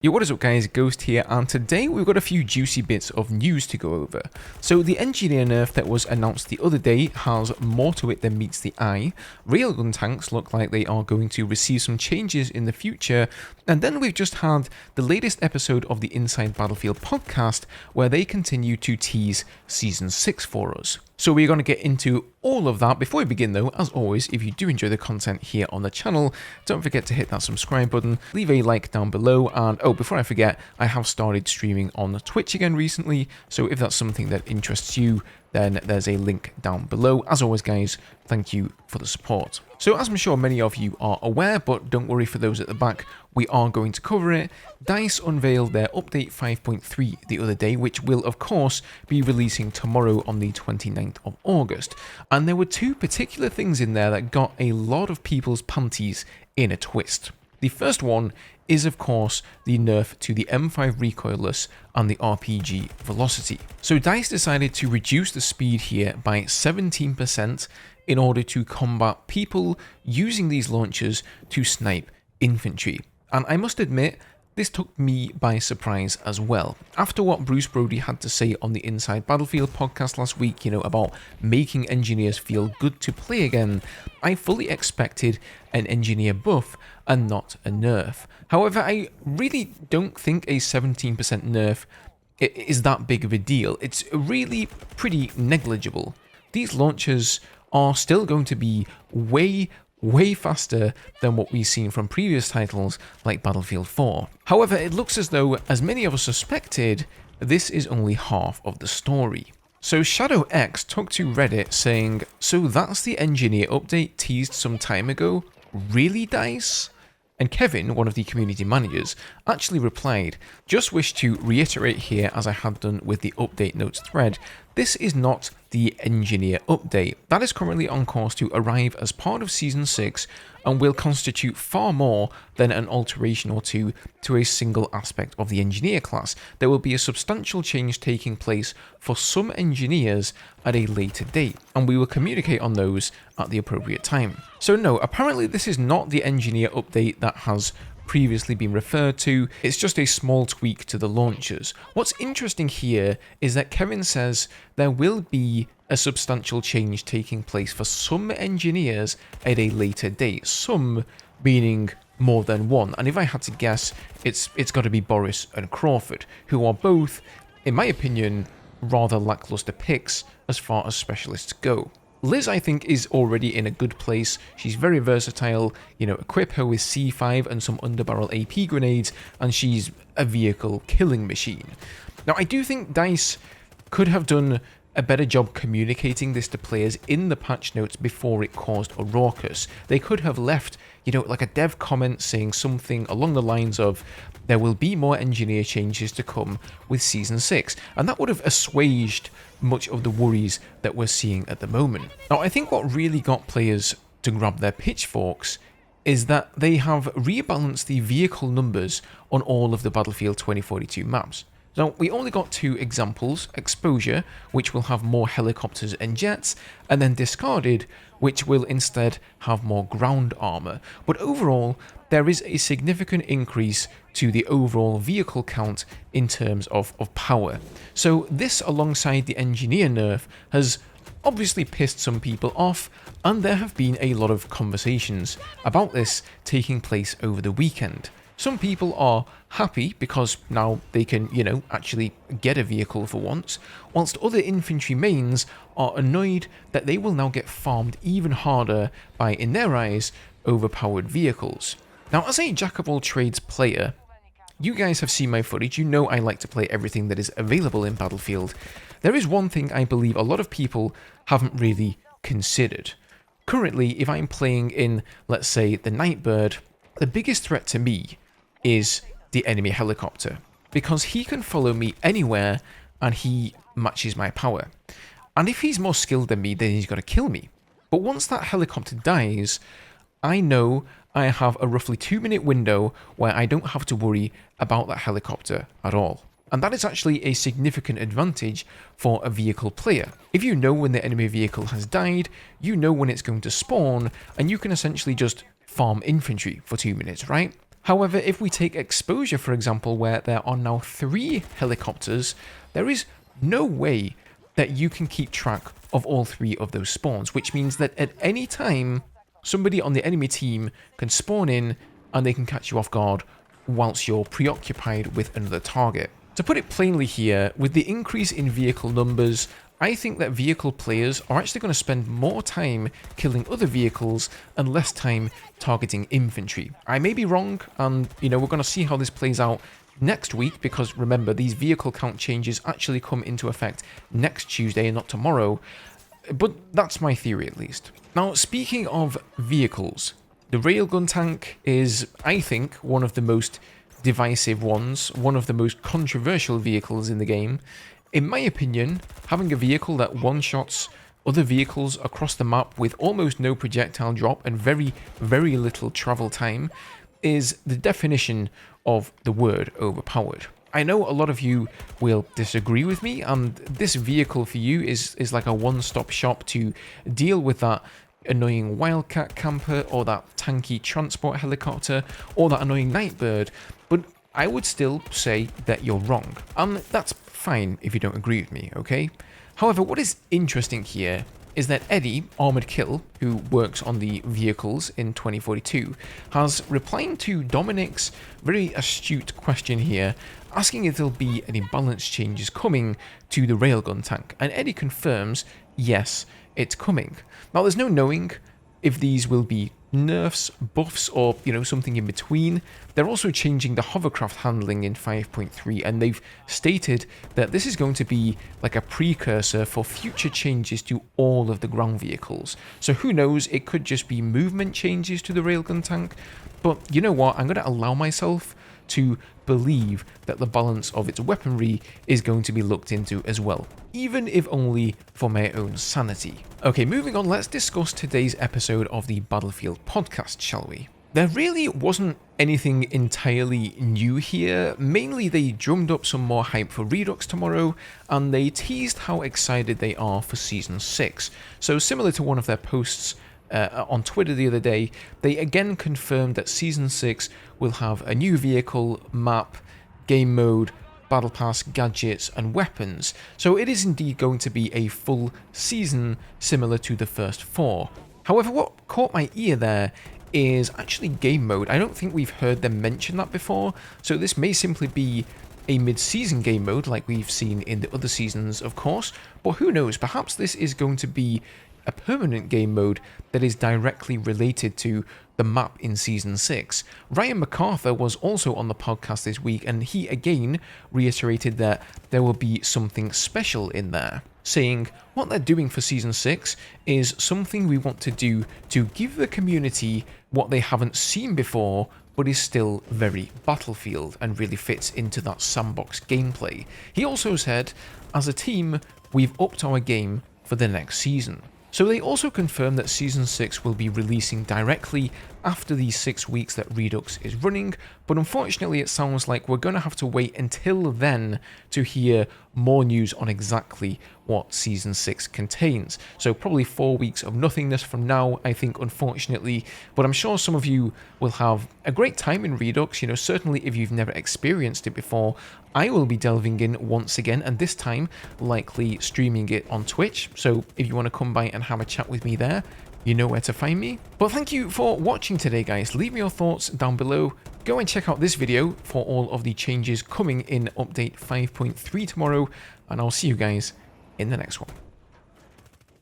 Yo, what is up guys, Ghost here, and today we've got a few juicy bits of news to go over. So the engineer nerf that was announced the other day has more to it than meets the eye. Railgun tanks look like they are going to receive some changes in the future, and then we've just had the latest episode of the Inside Battlefield podcast where they continue to tease Season 6 for us. So we're going to get into all of that. Before we begin though, as always, if you do enjoy the content here on the channel, don't forget to hit that subscribe button, leave a like down below, and oh, before I forget, I have started streaming on Twitch again recently, so if that's something that interests you, then there's a link down below. As always guys, thank you for the support. So as I'm sure many of you are aware, but don't worry for those at the back, we are going to cover it. DICE unveiled their update 5.3 the other day, which will of course be releasing tomorrow on the 29th of August. And there were two particular things in there that got a lot of people's panties in a twist. The first one is of course the nerf to the M5 recoilless and the RPG velocity. So DICE decided to reduce the speed here by 17% in order to combat people using these launchers to snipe infantry. And I must admit, this took me by surprise as well. After what Bruce Brody had to say on the Inside Battlefield podcast last week, about making engineers feel good to play again, I fully expected an engineer buff and not a nerf. However, I really don't think a 17% nerf is that big of a deal. It's really pretty negligible. These launchers are still going to be way faster than what we've seen from previous titles like Battlefield 4. However, it looks as though, as many of us suspected, this is only half of the story. So Shadow X took to Reddit saying, "So that's the engineer update teased some time ago? Really, DICE?" And Kevin, one of the community managers, actually replied, "Just wish to reiterate here, as I had done with the update notes thread, this is not the engineer update. That is currently on course to arrive as part of Season 6 and will constitute far more than an alteration or two to a single aspect of the engineer class. There will be a substantial change taking place for some engineers at a later date, and we will communicate on those at the appropriate time." So no, apparently this is not the engineer update that has previously been referred to, it's just a small tweak to the launchers. What's interesting here is that Kevin says there will be a substantial change taking place for some engineers at a later date, some meaning more than one, and if I had to guess, it's got to be Boris and Crawford, who are both, in my opinion, rather lackluster picks as far as specialists go. Liz, I think, is already in a good place. She's very versatile, equip her with C5 and some underbarrel AP grenades, and she's a vehicle killing machine. Now, I do think DICE could have done a better job communicating this to players in the patch notes before it caused a ruckus. They could have left, like a dev comment saying something along the lines of, "There will be more engineer changes to come with Season 6, and that would have assuaged much of the worries that we're seeing at the moment. Now, I think what really got players to grab their pitchforks is that they have rebalanced the vehicle numbers on all of the Battlefield 2042 maps. Now, we only got two examples: Exposure, which will have more helicopters and jets, and then Discarded, which will instead have more ground armor. But overall, there is a significant increase to the overall vehicle count in terms of power. So this, alongside the engineer nerf, has obviously pissed some people off, and there have been a lot of conversations about this taking place over the weekend. Some people are happy because now they can, actually get a vehicle for once, whilst other infantry mains are annoyed that they will now get farmed even harder by, in their eyes, overpowered vehicles. Now, as a jack-of-all-trades player, you guys have seen my footage, I like to play everything that is available in Battlefield. There is one thing I believe a lot of people haven't really considered. Currently, if I'm playing in, let's say, the Nightbird, the biggest threat to me is the enemy helicopter, because he can follow me anywhere and he matches my power. And if he's more skilled than me, then he's got to kill me. But once that helicopter dies, I know I have a roughly 2-minute window where I don't have to worry about that helicopter at all. And that is actually a significant advantage for a vehicle player. If you know when the enemy vehicle has died, you know when it's going to spawn, and you can essentially just farm infantry for 2 minutes, right? However, if we take exposure, for example, where there are now 3 helicopters, there is no way that you can keep track of all 3 of those spawns, which means that at any time, somebody on the enemy team can spawn in and they can catch you off guard whilst you're preoccupied with another target. To put it plainly here, with the increase in vehicle numbers, I think that vehicle players are actually going to spend more time killing other vehicles and less time targeting infantry. I may be wrong, and we're going to see how this plays out next week, because remember, these vehicle count changes actually come into effect next Tuesday and not tomorrow, but that's my theory at least. Now, speaking of vehicles, the Railgun tank is, I think, one of the most divisive ones, one of the most controversial vehicles in the game. In my opinion, having a vehicle that one-shots other vehicles across the map with almost no projectile drop and very, very little travel time is the definition of the word overpowered. I know a lot of you will disagree with me, and this vehicle for you is like a one-stop shop to deal with that annoying wildcat camper or that tanky transport helicopter or that annoying nightbird, but I would still say that you're wrong, and that's fine if you don't agree with me, okay? However, what is interesting here is that Eddie, Armored Kill, who works on the vehicles in 2042, has replying to Dominic's very astute question here, asking if there'll be any balance changes coming to the Railgun tank, and Eddie confirms, yes, it's coming. Now, there's no knowing if these will be nerfs, buffs, or, something in between. They're also changing the hovercraft handling in 5.3, and they've stated that this is going to be like a precursor for future changes to all of the ground vehicles. So who knows, it could just be movement changes to the Railgun tank, but you know what, I'm going to allow myself to believe that the balance of its weaponry is going to be looked into as well, even if only for my own sanity. Okay, moving on, let's discuss today's episode of the Battlefield podcast, shall we? There really wasn't anything entirely new here. Mainly they drummed up some more hype for Redux tomorrow, and they teased how excited they are for Season 6. So similar to one of their posts on Twitter the other day, they again confirmed that Season 6 will have a new vehicle, map, game mode, battle pass, gadgets, and weapons. So it is indeed going to be a full season similar to the first 4. However, what caught my ear there is actually game mode. I don't think we've heard them mention that before, so this may simply be a mid-season game mode like we've seen in the other seasons, of course, but who knows, perhaps this is going to be a permanent game mode that is directly related to the map in Season 6. Ryan MacArthur was also on the podcast this week, and he again reiterated that there will be something special in there, saying what they're doing for Season 6 is something we want to do to give the community what they haven't seen before, but is still very Battlefield and really fits into that sandbox gameplay. He also said, as a team, we've upped our game for the next season. So they also confirmed that Season 6 will be releasing directly after these 6 weeks that Redux is running, but unfortunately it sounds like we're going to have to wait until then to hear more news on exactly what Season 6 contains. So probably 4 weeks of nothingness from now, I think, unfortunately, but I'm sure some of you will have a great time in Redux. Certainly if you've never experienced it before, I will be delving in once again, and this time likely streaming it on Twitch, so if you want to come by and have a chat with me there, you know where to find me. But thank you for watching today, guys. Leave me your thoughts down below. Go and check out this video for all of the changes coming in update 5.3 tomorrow, and I'll see you guys in the next one.